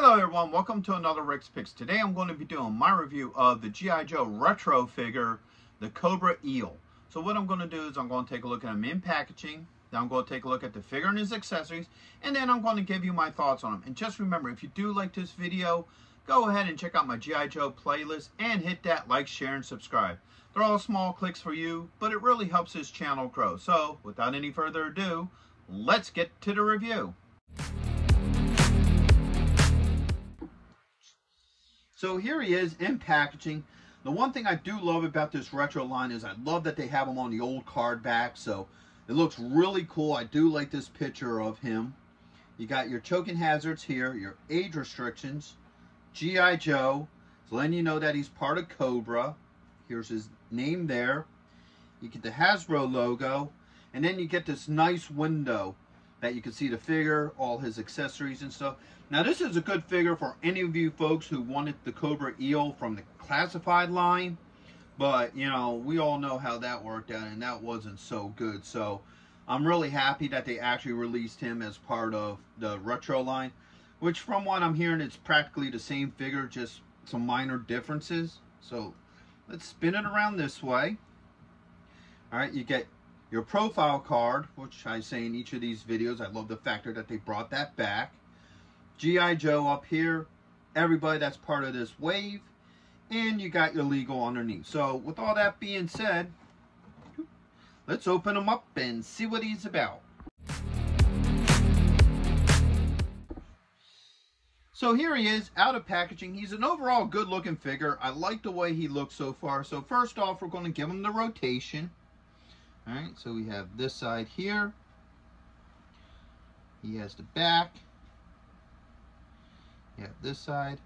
Hello everyone, welcome to another Rick's Picks. Today I'm going to be doing my review of the G.I. Joe retro figure, the Cobra Eel. So what I'm going to do is I'm going to take a look at him in packaging, then I'm going to take a look at the figure and his accessories, and then I'm going to give you my thoughts on him. And just remember, if you do like this video, go ahead and check out my G.I. Joe playlist and hit that like, share, and subscribe. They're all small clicks for you, but it really helps this channel grow. So without any further ado, let's get to the review. So here he is in packaging. The one thing I do love about this retro line is I love that they have him on the old card back. So it looks really cool. I do like this picture of him. You got your choking hazards here, your age restrictions, G.I. Joe. So letting you know that he's part of Cobra. Here's his name there. You get the Hasbro logo. And then you get this nice window that you can see the figure, all his accessories and stuff. Now this is a good figure for any of you folks who wanted the Cobra Eel from the classified line. But, you know, we all know how that worked out and that wasn't so good. So I'm really happy that they actually released him as part of the retro line. Which from what I'm hearing, it's practically the same figure, just some minor differences. So let's spin it around this way. Alright, you get your profile card, which I say in each of these videos. I love the factor that they brought that back. G.I. Joe up here, everybody that's part of this wave, and you got your legal underneath. So with all that being said, let's open him up and see what he's about. So here he is out of packaging. He's an overall good looking figure. I like the way he looks so far. So first off, we're going to give him the rotation. Alright, so we have this side here. He has the back. You have this side.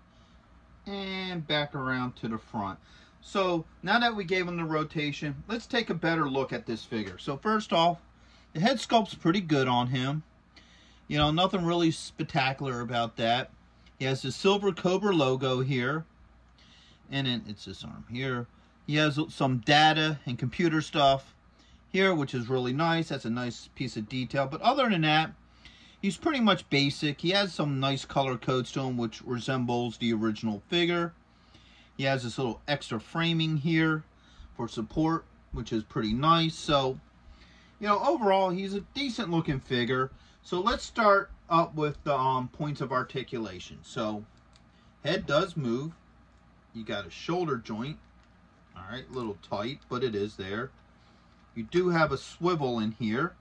And back around to the front. So now that we gave him the rotation, let's take a better look at this figure. So first off, the head sculpt's pretty good on him. You know, nothing really spectacular about that. He has the silver Cobra logo here. And then it's this arm here. He has some data and computer stuff here, which is really nice. That's a nice piece of detail. But other than that, he's pretty much basic. He has some nice color codes to him, which resembles the original figure. He has this little extra framing here for support, which is pretty nice. So, you know, overall, he's a decent looking figure. So let's start up with the points of articulation. So, head does move. You got a shoulder joint. All right, a little tight, but it is there. You do have a swivel in here.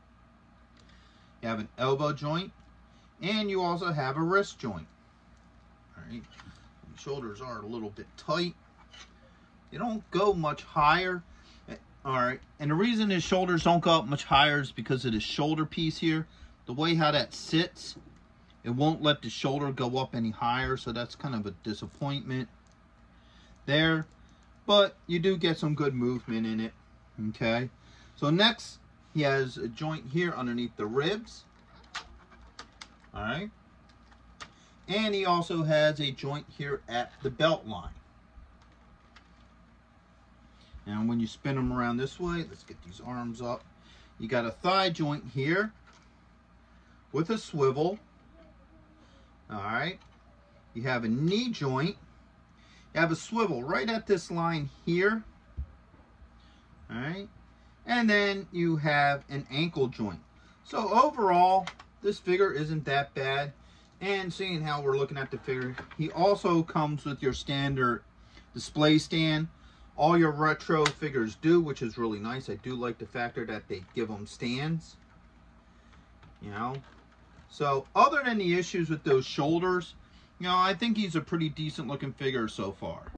You have an elbow joint. And you also have a wrist joint. Alright. The shoulders are a little bit tight. You don't go much higher. Alright. And the reason his shoulders don't go up much higher is because of this shoulder piece here. The way how that sits, it won't let the shoulder go up any higher. So that's kind of a disappointment there. But you do get some good movement in it. Okay. So next, he has a joint here underneath the ribs. Alright. And he also has a joint here at the belt line. And when you spin him around this way, let's get these arms up. You got a thigh joint here with a swivel. Alright. You have a knee joint. You have a swivel right at this line here. Alright. And then you have an ankle joint. So overall, this figure isn't that bad. And seeing how we're looking at the figure, he also comes with your standard display stand. All your retro figures do, which is really nice. I do like the factor that they give them stands. You know. So other than the issues with those shoulders, you know, I think he's a pretty decent looking figure so far.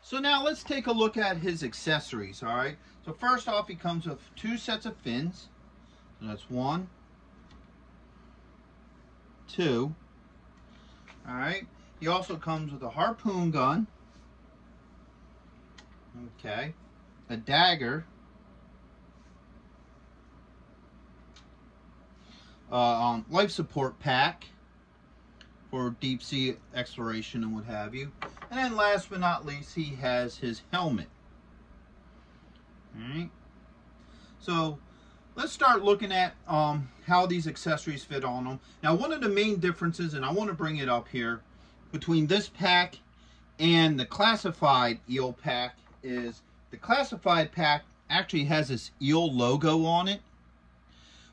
So now let's take a look at his accessories, all right? So first off, he comes with 2 sets of fins. So that's 1, 2. All right. He also comes with a harpoon gun. Okay. A dagger. Life support pack for deep sea exploration and what have you. And then last but not least, he has his helmet. Alright. So let's start looking at how these accessories fit on them. Now, one of the main differences, and I want to bring it up here, between this pack and the classified eel pack is the classified pack actually has this eel logo on it,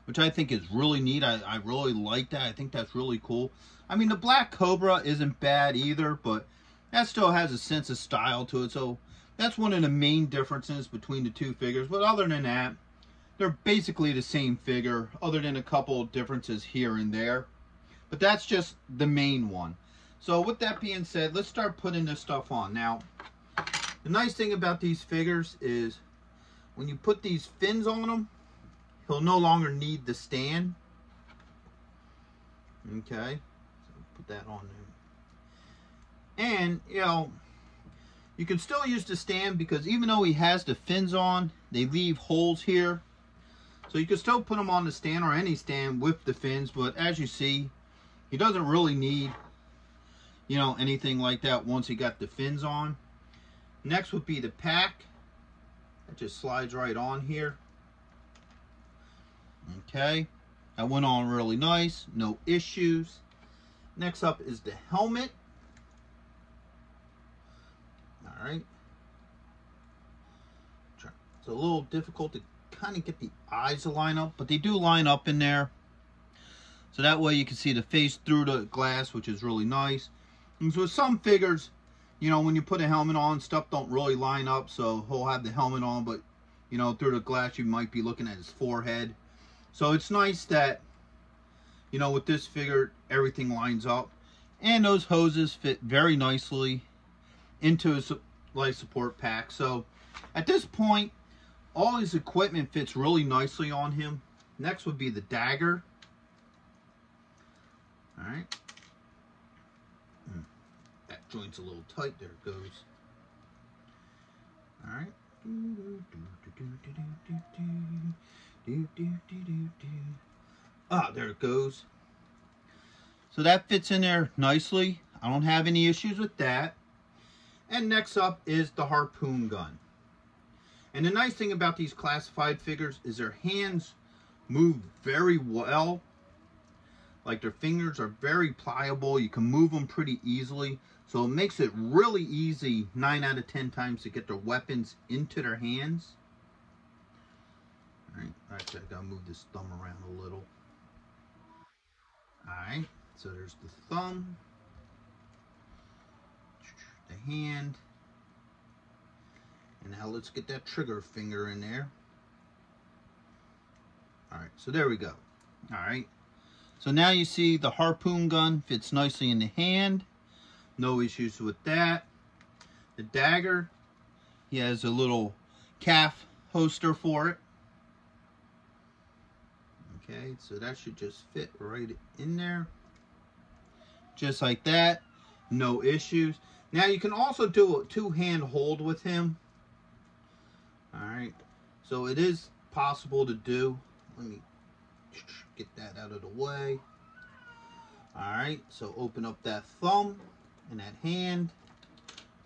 which I think is really neat. I really like that. I think that's really cool. I mean, the black Cobra isn't bad either, but that still has a sense of style to it. So that's one of the main differences between the two figures. But other than that, they're basically the same figure, other than a couple of differences here and there. But that's just the main one. So with that being said, let's start putting this stuff on. Now, the nice thing about these figures is when you put these fins on them, he'll no longer need the stand. Okay, so put that on there. And, you know, you can still use the stand because even though he has the fins on, they leave holes here. So you can still put them on the stand or any stand with the fins, but as you see, he doesn't really need, you know, anything like that once he got the fins on. Next would be the pack. That just slides right on here. Okay, that went on really nice, no issues. Next up is the helmet. All right. It's a little difficult to kind of get the eyes to line up, but they do line up in there. So that way you can see the face through the glass, which is really nice. And so with some figures, you know, when you put a helmet on, stuff don't really line up. So he'll have the helmet on, but, you know, through the glass, you might be looking at his forehead. So it's nice that, you know, with this figure, everything lines up. And those hoses fit very nicely into his life support pack. So at this point, all his equipment fits really nicely on him. Next would be the dagger. All right. That joint's a little tight. There it goes. All right. Ah, there it goes. So that fits in there nicely. I don't have any issues with that. And next up is the harpoon gun. And the nice thing about these classified figures is their hands move very well. Like their fingers are very pliable. You can move them pretty easily. So it makes it really easy 9 out of 10 times to get their weapons into their hands. Alright, actually I gotta move this thumb around a little. Alright, so there's the thumb, the hand, and now let's get that trigger finger in there. Alright, so there we go. Alright, so now you see the harpoon gun fits nicely in the hand. No issues with that. The dagger, he has a little calf holster for it. Okay, so that should just fit right in there. Just like that. No issues. Now you can also do a two-hand hold with him. Alright, so it is possible to do. Let me get that out of the way. Alright, so open up that thumb and that hand.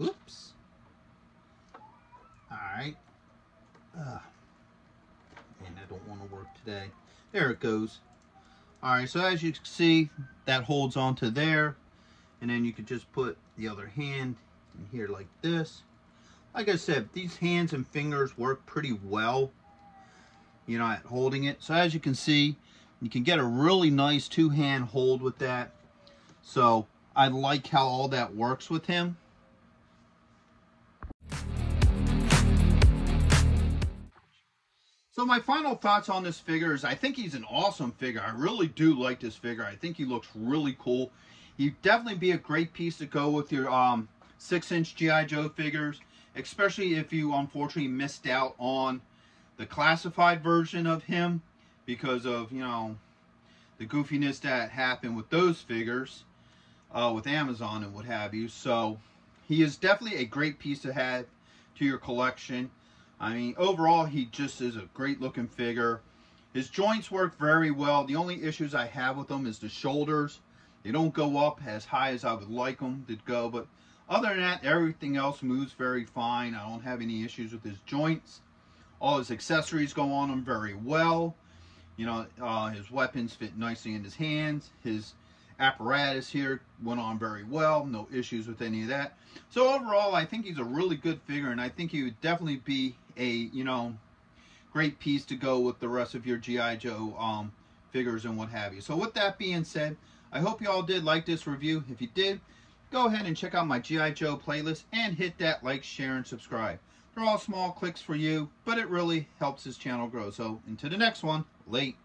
Oops. Alright. Man, I don't want to work today. There it goes. Alright, so as you can see, that holds onto there. And then you could just put the other hand in here like this. Like I said, these hands and fingers work pretty well, you know, at holding it. So as you can see, you can get a really nice two-hand hold with that. So I like how all that works with him. So my final thoughts on this figure is I think he's an awesome figure. I really do like this figure. I think he looks really cool. He'd definitely be a great piece to go with your 6-inch G.I. Joe figures, especially if you unfortunately missed out on the classified version of him because of, you know, the goofiness that happened with those figures with Amazon and what have you. So he is definitely a great piece to add to your collection. I mean, overall, he just is a great looking figure. His joints work very well. The only issues I have with them is the shoulders. They don't go up as high as I would like them to go, but other than that, everything else moves very fine. I don't have any issues with his joints. All his accessories go on him very well. You know, his weapons fit nicely in his hands. His apparatus here went on very well. No issues with any of that. So overall, I think he's a really good figure, and I think he would definitely be a, you know, great piece to go with the rest of your G.I. Joe figures and what have you. So with that being said, I hope you all did like this review. If you did, go ahead and check out my G.I. Joe playlist and hit that like, share, and subscribe. They're all small clicks for you, but it really helps this channel grow. So until the next one, late.